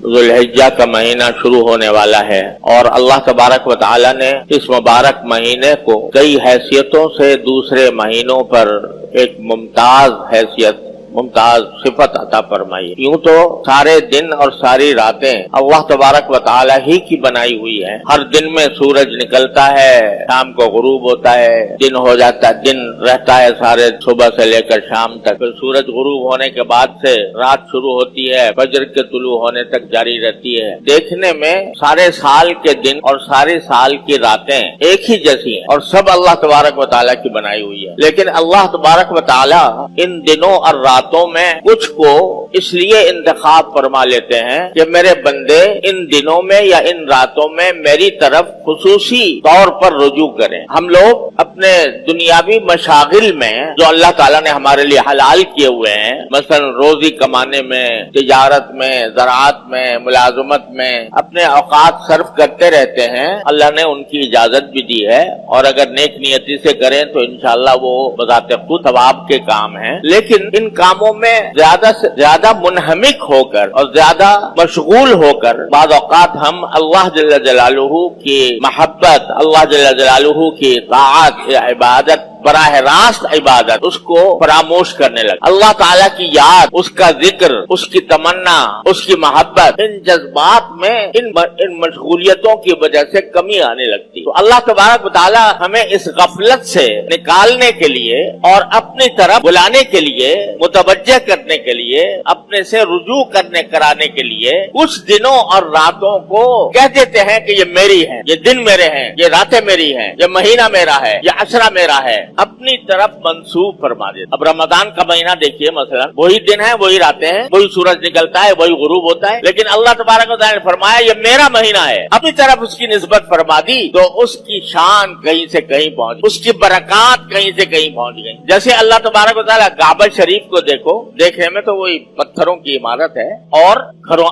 ذوالحجہ کا مہینہ شروع ہونے والا ہے اور اللہ تبارک و تعالی نے اس مبارک مہینے کو کئی حیثیتوں سے دوسرے مہینوں پر ایک ممتاز حیثیت، ممتاز صفت عطا فرمائی۔ یوں تو سارے دن اور ساری راتیں اللہ تبارک و تعالی ہی کی بنائی ہوئی ہیں۔ ہر دن میں سورج نکلتا ہے، شام کو غروب ہوتا ہے، دن ہو جاتا ہے، دن رہتا ہے سارے صبح سے لے کر شام تک، پھر سورج غروب ہونے کے بعد سے رات شروع ہوتی ہے، فجر کے طلوع ہونے تک جاری رہتی ہے۔ دیکھنے میں سارے سال کے دن اور سارے سال کی راتیں ایک ہی جیسی ہیں اور سب اللہ تبارک و تعالی کی بنائی ہوئی ہے، لیکن اللہ تبارک و تعالی ان دنوں اور راتوں میں کچھ کو اس لیے انتخاب فرما لیتے ہیں کہ میرے بندے ان دنوں میں یا ان راتوں میں میری طرف خصوصی طور پر رجوع کریں۔ ہم لوگ اپنے دنیاوی مشاغل میں جو اللہ تعالیٰ نے ہمارے لیے حلال کیے ہوئے ہیں، مثلا روزی کمانے میں، تجارت میں، زراعت میں، ملازمت میں اپنے اوقات صرف کرتے رہتے ہیں، اللہ نے ان کی اجازت بھی دی ہے اور اگر نیک نیتی سے کریں تو انشاءاللہ وہ بذات خود ثواب کے کام ہیں، لیکن ان کاموں میں زیادہ سے زیادہ منہمک ہو کر اور زیادہ مشغول ہو کر بعض اوقات ہم اللہ جل جلالہ کی محبت، اللہ جل جلالہ کی طاعت یا عبادت، براہ راست عبادت، اس کو فراموش کرنے لگے۔ اللہ تعالیٰ کی یاد، اس کا ذکر، اس کی تمنا، اس کی محبت، ان جذبات میں ان مشغولیتوں کی وجہ سے کمی آنے لگتی۔ تو اللہ تبارک و تعالیٰ ہمیں اس غفلت سے نکالنے کے لیے اور اپنی طرف بلانے کے لیے، متوجہ کرنے کے لیے، اپنے سے رجوع کرانے کے لیے کچھ دنوں اور راتوں کو کہہ دیتے ہیں کہ یہ میری ہیں، یہ دن میرے ہیں، یہ راتیں میری ہیں، یہ مہینہ میرا ہے، یہ عشرہ میرا ہے، اپنی طرف منسوب فرما دیتے۔ اب رمضان کا مہینہ دیکھیے، مثلا وہی دن ہے، وہی راتیں ہیں، وہی سورج نکلتا ہے، وہی غروب ہوتا ہے، لیکن اللہ تبارک و تعالیٰ نے فرمایا یہ میرا مہینہ ہے، اپنی طرف اس کی نسبت فرما دی تو اس کی شان کہیں سے کہیں پہنچ، اس کی برکات کہیں سے کہیں پہنچ گئی۔ جیسے اللہ تبارک و تعالیٰ کعبہ شریف کو دیکھو، دیکھنے میں تو وہی پتھروں کی عمارت ہے اور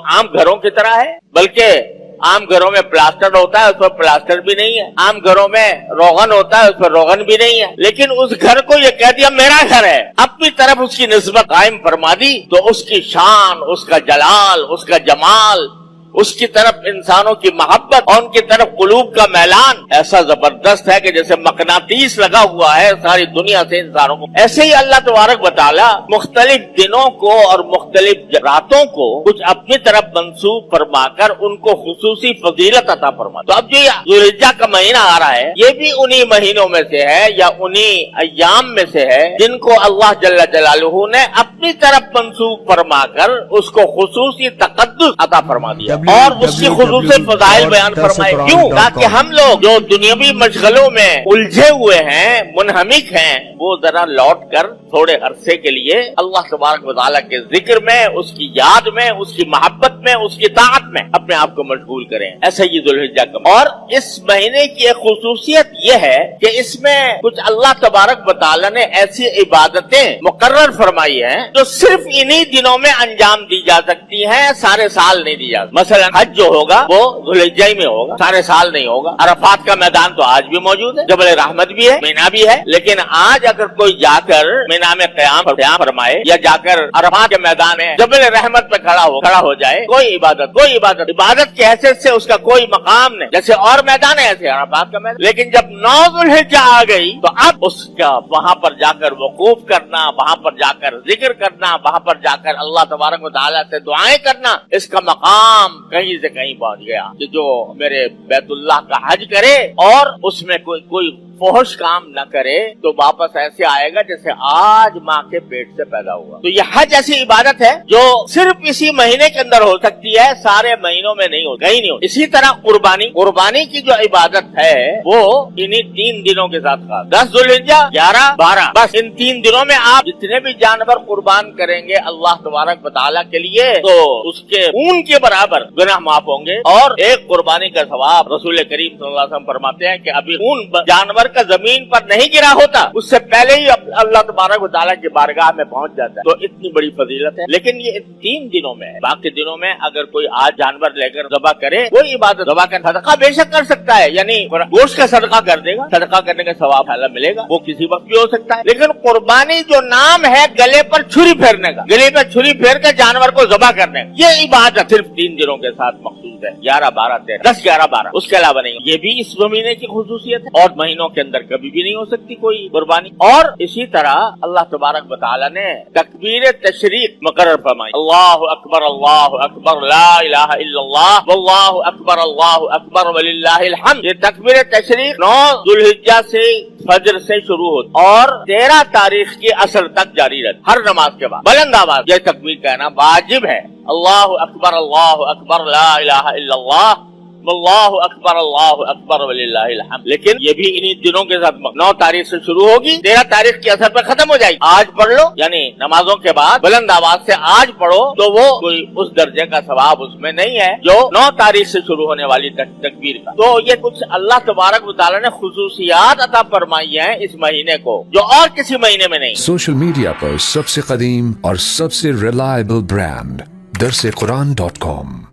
عام گھروں کی طرح ہے، بلکہ عام گھروں میں پلاسٹر ہوتا ہے، اس پر پلاسٹر بھی نہیں ہے، عام گھروں میں روغن ہوتا ہے، اس پر روغن بھی نہیں ہے، لیکن اس گھر کو یہ کہہ دیا میرا گھر ہے، اپنی طرف اس کی نسبت قائم فرما دی تو اس کی شان، اس کا جلال، اس کا جمال، اس کی طرف انسانوں کی محبت اور ان کی طرف قلوب کا میلان ایسا زبردست ہے کہ جیسے مقناطیس لگا ہوا ہے ساری دنیا سے انسانوں کو۔ ایسے ہی اللہ تبارک و تعالی مختلف دنوں کو اور مختلف راتوں کو کچھ اپنی طرف منسوب فرما کر ان کو خصوصی فضیلت عطا فرما۔ تو اب جو ذوالحجہ کا مہینہ آ رہا ہے، یہ بھی انہی مہینوں میں سے ہے یا انہی ایام میں سے ہے جن کو اللہ جل جلالہ نے اپنی طرف منسوب فرما کر اس کو خصوصی تقدس عطا فرما دیا اور اس کی خصوصی فضائل بیان فرمائے۔ کیوں؟ تاکہ ہم لوگ جو دنیاوی مشغلوں میں الجھے ہوئے ہیں، منہمک ہیں، وہ ذرا لوٹ کر تھوڑے عرصے کے لیے اللہ تبارک و تعالیٰ کے ذکر میں، اس کی یاد میں، اس کی محبت میں، اس کی طاعت میں اپنے آپ کو مشغول کریں۔ ایسا یہ ذوالحجہ کا اور اس مہینے کی ایک خصوصیت یہ ہے کہ اس میں کچھ اللہ تبارک و تعالیٰ نے ایسی عبادتیں مقرر فرمائی ہیں جو صرف انہی دنوں میں انجام دی جا سکتی ہیں، سارے سال نہیں دی جا سکتی۔ مثلا حج جو ہوگا وہ ذوالحجہ میں ہوگا، سارے سال نہیں ہوگا۔ عرفات کا میدان تو آج بھی موجود ہے، جبل رحمت بھی ہے، مینا بھی ہے، لیکن آج اگر کوئی جا کر مینا میں قیام فرمائے یا جا کر عرفات کے میدان ہے جبل رحمت پہ کھڑا ہو جائے، کوئی عبادت کی حیثیت سے اس کا کوئی مقام نہیں، جیسے اور میدان ہے ایسے عرفات کا میدان۔ لیکن جب 9 ذوالحجہ آ گئی تو اب اس کا وہاں پر جا کر وقوف کرنا، وہاں پر جا کر ذکر کرنا، وہاں پر جا کر اللہ تبارک و تعالیٰ سے دعائیں کرنا، اس کا مقام کہیں سے کہیں پہنچ گیا کہ جو میرے بیت اللہ کا حج کرے اور اس میں کوئی فحش کام نہ کرے تو واپس ایسے آئے گا جیسے آج ماں کے پیٹ سے پیدا ہوا۔ تو یہ حج ایسی عبادت ہے جو صرف اسی مہینے کے اندر ہو سکتی ہے، سارے مہینوں میں نہیں ہو، کہیں نہیں ہو۔ اسی طرح قربانی کی جو عبادت ہے وہ انہی 3 دنوں کے ساتھ خاص، 10 ذوالحجہ، 11، 12، بس ان 3 دنوں میں آپ جتنے بھی جانور قربان کریں گے اللہ تبارک و تعالیٰ کے لیے تو اس کے اون کے برابر گناہ معاف ہوں گے اور ایک قربانی کا ثواب رسول کریم صلی اللہ علیہ وسلم فرماتے ہیں کہ ابھی اون جانور سر کا زمین پر نہیں گرا ہوتا اس سے پہلے ہی اللہ تبارک و تعالیٰ کی بارگاہ میں پہنچ جاتا ہے. تو اتنی بڑی فضیلت ہے. لیکن یہ 3 دنوں میں ہے. باقی دنوں میں اگر کوئی آج جانور لے کر ذبح کرے کوئی عبادت ذبح کا صدقہ بے شک کر سکتا ہے, یعنی گوشت کا صدقہ کر دے گا, صدقہ کرنے کا ثواب اللہ ملے گا, وہ کسی وقت بھی ہو سکتا ہے. لیکن قربانی جو نام ہے گلے پر چھری پھیرنے کا, گلے پر چھری پھیر کے جانور کو ذبح کرنے کا, یہ عبادت صرف 3 دنوں کے ساتھ مخصوص ہے. 11, 12, 13, 10, 11, 12 اس کے علاوہ نہیں. یہ بھی اس مہینے کی خصوصیت ہے, اور مہینوں کے اندر کبھی بھی نہیں ہو سکتی کوئی قربانی. اور اسی طرح اللہ تبارک و تعالی نے تکبیر تشریق مقرر فرمائی. اللہ اکبر لا الہ الا اللہ واللہ اکبر وللہ الحمد. یہ تکبیر تشریق 9 ذوالحجہ سے فجر سے شروع ہوتی اور 13 تاریخ کی عصر تک جاری رہتی. ہر نماز کے بعد بلند آواز یہ تکبیر کہنا واجب ہے. اللہ اکبر لا الہ الا اللہ واللہ اکبر وللہ الحمد. لیکن یہ بھی انہی دنوں کے ساتھ 9 تاریخ سے شروع ہوگی, 13 تاریخ کی اثر پہ ختم ہو جائے گی. آج پڑھ لو, یعنی نمازوں کے بعد بلند آواز سے آج پڑھو تو وہ کوئی اس درجے کا ثواب اس میں نہیں ہے جو 9 تاریخ سے شروع ہونے والی تکبیر کا. تو یہ کچھ اللہ تبارک و تعالی نے خصوصیات عطا فرمائی ہیں اس مہینے کو جو اور کسی مہینے میں نہیں. سوشل میڈیا پر سب سے قدیم اور سب سے ریلائبل برانڈ درسقرآن.com